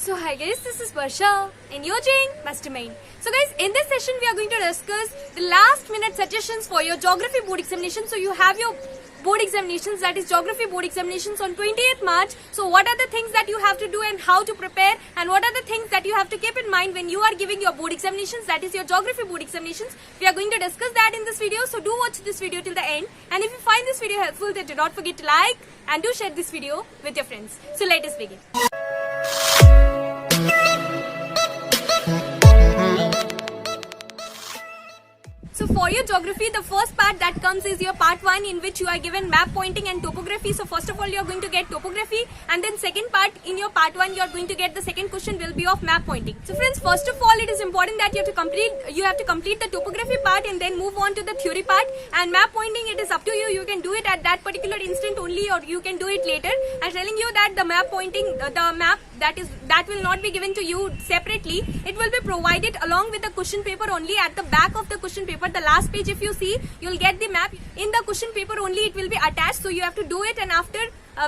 So hi guys, this is Varsha and you're joining Mastermind. So guys, in this session we are going to discuss the last minute suggestions for your geography board examination. So you have your board examinations, that is geography board examinations on 28th March. So what are the things that you have to do and how to prepare, and what are the things that you have to keep in mind when you are giving your board examinations, that is your geography board examinations. We are going to discuss that in this video, so do watch this video till the end. And if you find this video helpful, then do not forget to like and do share this video with your friends. So let us begin. So for your geography, the first part that comes is your part 1, in which you are given map pointing and topography. So first of all, you are going to get topography, and then second part in your part 1, you are going to get the second question will be of map pointing. So friends, first of all, it is important that you have to complete the topography part and then move on to the theory part. And map pointing, it is up to you. You can do it at that particular instant only, or you can do it later. I'm telling you that the map pointing, the map that will not be given to you separately. It will be provided along with the question paper only. At the back of the question paper, the last page, if you see, you'll get the map. In the question paper only it will be attached, so you have to do it, and after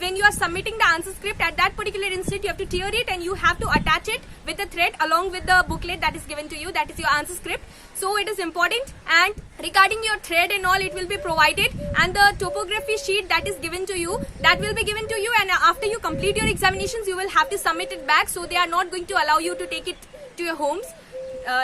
when you are submitting the answer script, at that particular instant you have to tear it and you have to attach it with a thread along with the booklet that is given to you, that is your answer script. So it is important. And regarding your thread and all, it will be provided, and the topography sheet that is given to you, that will be given to you, and after you complete your examinations you will have to submit it back, so they are not going to allow you to take it to your homes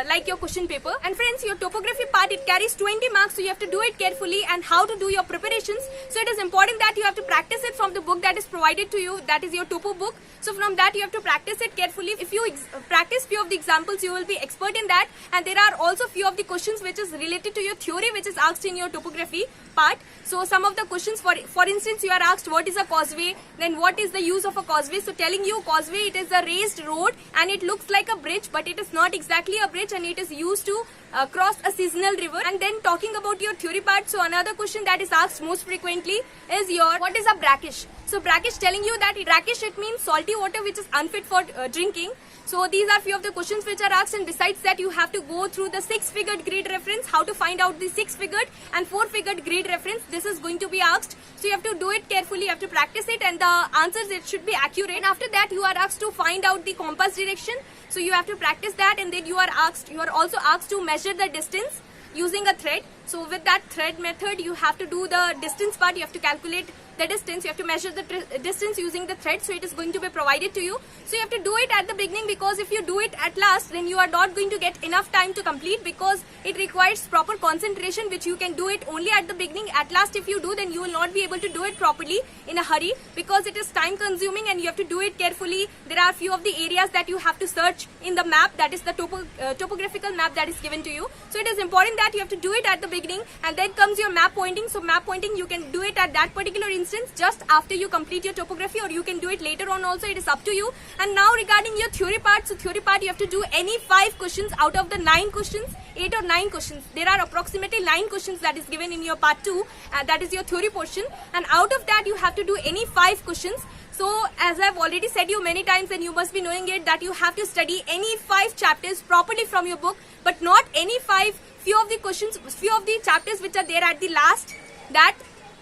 like your question paper. And friends, your topography part, it carries 20 marks, so you have to do it carefully. And how to do your preparations, so it is important that you have to practice it from the book that is provided to you, that is your topo book. So from that you have to practice it carefully. If you practice few of the examples, you will be expert in that. And there are also few of the questions which is related to your theory, which is asked in your topography part. So some of the questions, for instance, you are asked what is a causeway, then what is the use of a causeway. So telling you causeway, it is a raised road and it looks like a bridge, but it is not exactly a bridge, and it is used to cross a seasonal river. And then talking about your theory part, so another question that is asked most frequently is your what is a brackish. So brackish, telling you that brackish, it means salty water which is unfit for drinking. So these are few of the questions which are asked, and besides that you have to go through the 6-figured grid reference, how to find out the 6-figured and 4-figured grid reference. This is going to be asked, so you have to do it carefully, you have to practice it, and the answers, it should be accurate. And after that you are asked to find out the compass direction, so you have to practice that. And then you are also asked to measure the distance using a thread. So with that thread method, you have to do the distance part, you have to calculate the distance, you have to measure the distance using the thread, so it is going to be provided to you. So you have to do it at the beginning, because if you do it at last, then you are not going to get enough time to complete, because it requires proper concentration, which you can do it only at the beginning. At last if you do, then you will not be able to do it properly in a hurry, because it is time consuming and you have to do it carefully. There are few of the areas that you have to search in the map, that is the topographical map that is given to you. So it is important that you have to do it at the beginning. And then comes your map pointing. So map pointing, you can do it at that particular instance just after you complete your topography, or you can do it later on also, it is up to you. And now regarding your theory part, so theory part, you have to do any 5 questions out of the 9 questions, 8 or 9 questions. There are approximately 9 questions that is given in your part 2, that is your theory portion, and out of that you have to do any 5 questions. So as I have already said you many times, and you must be knowing it, that you have to study any 5 chapters properly from your book, but not any 5. Few of the questions, few of the chapters which are there at the last, that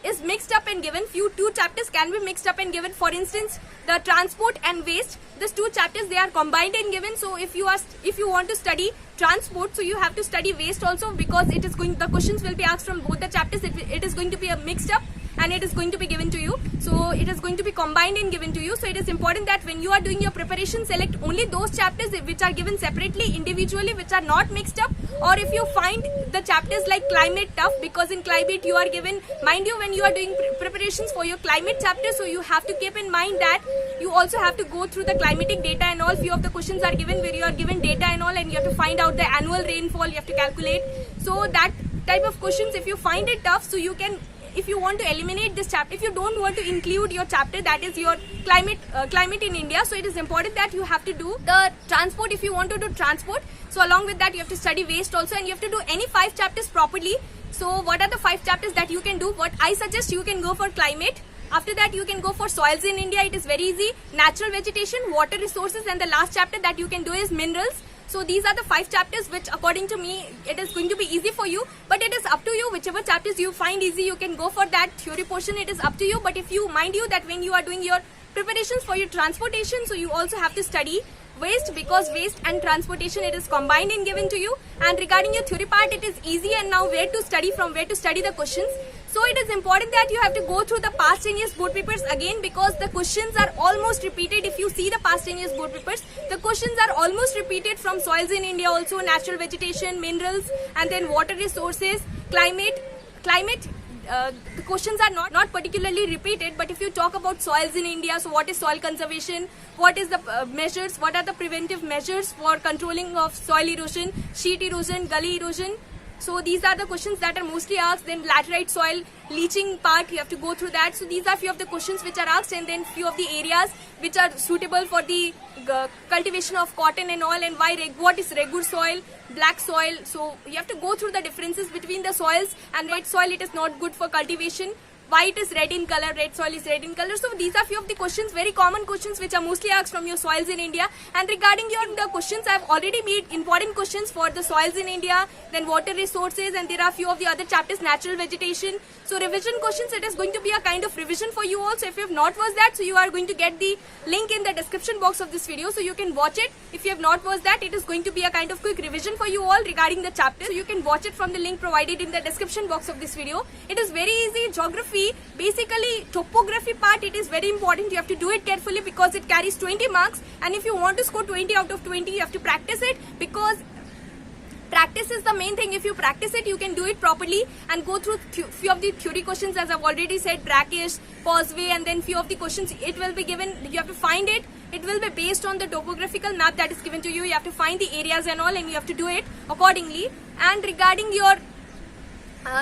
is mixed up and given. Two chapters can be mixed up and given. For instance, the transport and waste, these 2 chapters, they are combined and given. So if you want to study transport, so you have to study waste also, because the questions will be asked from both the chapters. It is going to be a mixed up, and it is going to be given to you. So it is going to be combined and given to you. So it is important that when you are doing your preparation, select only those chapters which are given separately, individually, which are not mixed up. Or if you find the chapters like climate tough, because in climate you are given, mind you, when you are doing preparations for your climate chapter, so you have to keep in mind that you also have to go through the climatic data and all. Few of the questions are given where you are given data and all, and you have to find out the annual rainfall, you have to calculate. So that type of questions, if you find it tough, so you can, if you want to eliminate this chapter, if you don't want to include your chapter that is your climate in India, so it is important that you have to do the transport if you want to do transport. So along with that you have to study waste also, and you have to do any 5 chapters properly. So what are the 5 chapters that you can do? What I suggest, you can go for climate. After that you can go for soils in India, it is very easy. Natural vegetation, water resources, and the last chapter that you can do is minerals. So these are the 5 chapters which according to me it is going to be easy for you, but it is up to you. Whichever chapters you find easy, you can go for that theory portion. It is up to you. But if you mind you that when you are doing your Preparations for your transportation, so you also have to study waste, because waste and transportation, it is combined and given to you. And regarding your theory part, it is easy, and now where to study the questions. So it is important that you have to go through the past 10 years board papers again, because the questions are almost repeated. If you see the past 10 years board papers, the questions are almost repeated from soils in India also, natural vegetation, minerals, and then water resources, climate. The questions are not particularly repeated, but if you talk about soils in India, so what is soil conservation, what is the measures, what are the preventive measures for controlling of soil erosion, sheet erosion, gully erosion. So these are the questions that are mostly asked. Then laterite soil leaching part, you have to go through that. So these are few of the questions which are asked, and then few of the areas which are suitable for the cultivation of cotton and all, and what is regur soil, black soil. So you have to go through the differences between the soils. And white soil, it is not good for cultivation. White is red in color, red soil is red in color. So these are few of the questions, very common questions which are mostly asked from your soils in India. And regarding the questions, I have already made important questions for the soils in India, then water resources, and there are few of the other chapters, natural vegetation. So revision questions, it is going to be a kind of revision for you also. If you have not watched that, so you are going to get the link in the description box of this video, so you can watch it. If you have not watched that, it is going to be a kind of quick revision for you all regarding the chapter. So you can watch it from the link provided in the description box of this video. It is very easy. Geography, basically topography part, it is very important. You have to do it carefully because it carries 20 marks, and if you want to score 20 out of 20, you have to practice it, because practice is the main thing. If you practice it, you can do it properly and go through few of the theory questions, as I've already said, brackish, causeway, and then few of the questions it will be given. You have to find it. It will be based on the topographical map that is given to you. You have to find the areas and all, and you have to do it accordingly. And regarding your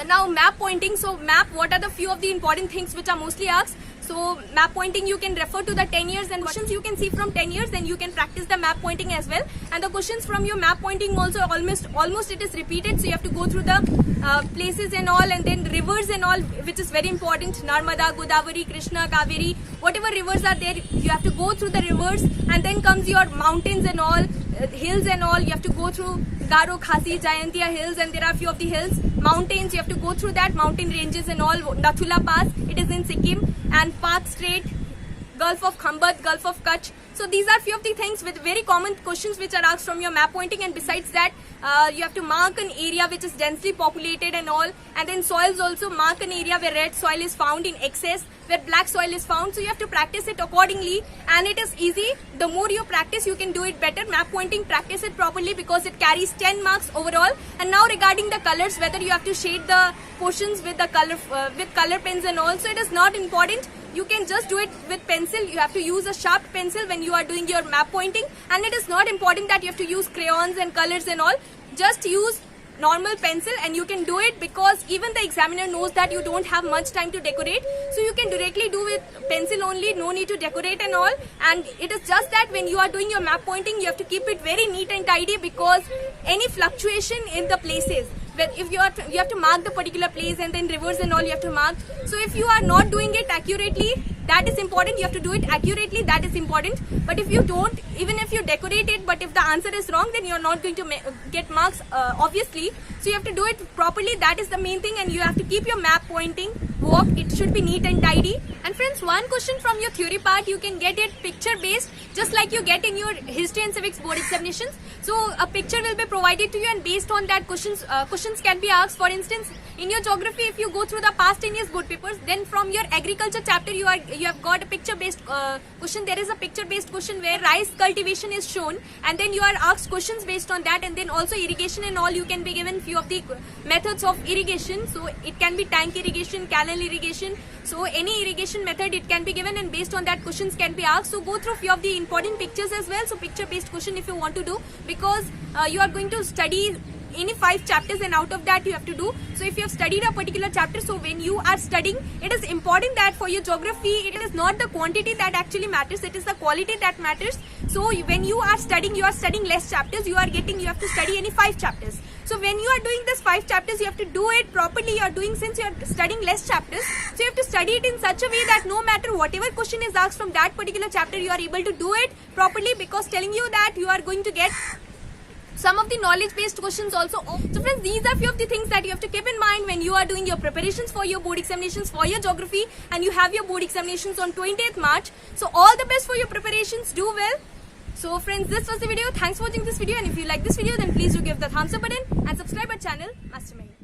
now map pointing, so map, what are the few of the important things which are mostly asked? So map pointing, you can refer to the 10 years and questions you can see from 10 years, then you can practice the map pointing as well. And the questions from your map pointing also almost it is repeated, so you have to go through the places and all, and then rivers and all, which is very important. Narmada, Godavari, Krishna, Kaveri, whatever rivers are there, you have to go through the rivers. And then comes your mountains and all, hills and all, you have to go through Garo, Khasi, Jayantia hills, and there are few of the hills. Mountains, you have to go through that, mountain ranges and all. Nathula Pass, it is in Sikkim, and Path Strait, Gulf of Khambat, Gulf of Kutch. So these are few of the things with very common questions which are asked from your map pointing. And besides that, you have to mark an area which is densely populated and all. And then soils also, mark an area where red soil is found in excess, where black soil is found. So you have to practice it accordingly, and it is easy. The more you practice, you can do it better. Map pointing, practice it properly, because it carries 10 marks overall. And now regarding the colors, whether you have to shade the portions with the color pens and all, so it is not important. You can just do it with pencil. You have to use a sharp pencil when you are doing your map pointing, and it is not important that you have to use crayons and colors and all. Just use normal pencil and you can do it, because even the examiner knows that you don't have much time to decorate, so you can directly do with pencil only, no need to decorate and all. And it is just that when you are doing your map pointing, you have to keep it very neat and tidy, because any fluctuation in the places, if you have to mark the particular place, and then rivers and all you have to mark. So if you are not doing it accurately, that is important. You have to do it accurately, that is important. But if you don't, even if you decorate it, but if the answer is wrong, then you are not going to get marks, obviously. So you have to do it properly, that is the main thing. And you have to keep your map pointing walk, it should be neat and tidy. And friends, one question from your theory part, you can get it picture based, just like you get in your history and civics board examinations. So a picture will be provided to you, and based on that questions can be asked. For instance, in your geography, if you go through the past 10 years board papers, then from your agriculture chapter you have got a picture based question. There is a picture based question where rice cultivation is shown, and then you are asked questions based on that. And then also irrigation and all, you can be given few of the methods of irrigation. So it can be tank irrigation, canal irrigation, so any irrigation method it can be given, and based on that questions can be asked. So go through few of the important pictures as well. So picture based question if you want to do, because you are going to study any 5 chapters, and out of that you have to do. So if you have studied a particular chapter, so when you are studying, it is important that for your geography, it is not the quantity that actually matters, it is the quality that matters. So when you are studying less chapters, you have to study any 5 chapters. So when you are doing this 5 chapters, you have to do it properly. You are doing, since you are studying less chapters, so you have to study it in such a way that no matter whatever question is asked from that particular chapter, you are able to do it properly, because telling you that you are going to get some of the knowledge based questions also. So friends, these are few of the things that you have to keep in mind when you are doing your preparations for your board examinations for your geography, and you have your board examinations on 20th March. So all the best for your preparations. Do well. So friends, this was the video. Thanks for watching this video, and if you like this video, then please do give the thumbs up button and subscribe our channel Mastermind.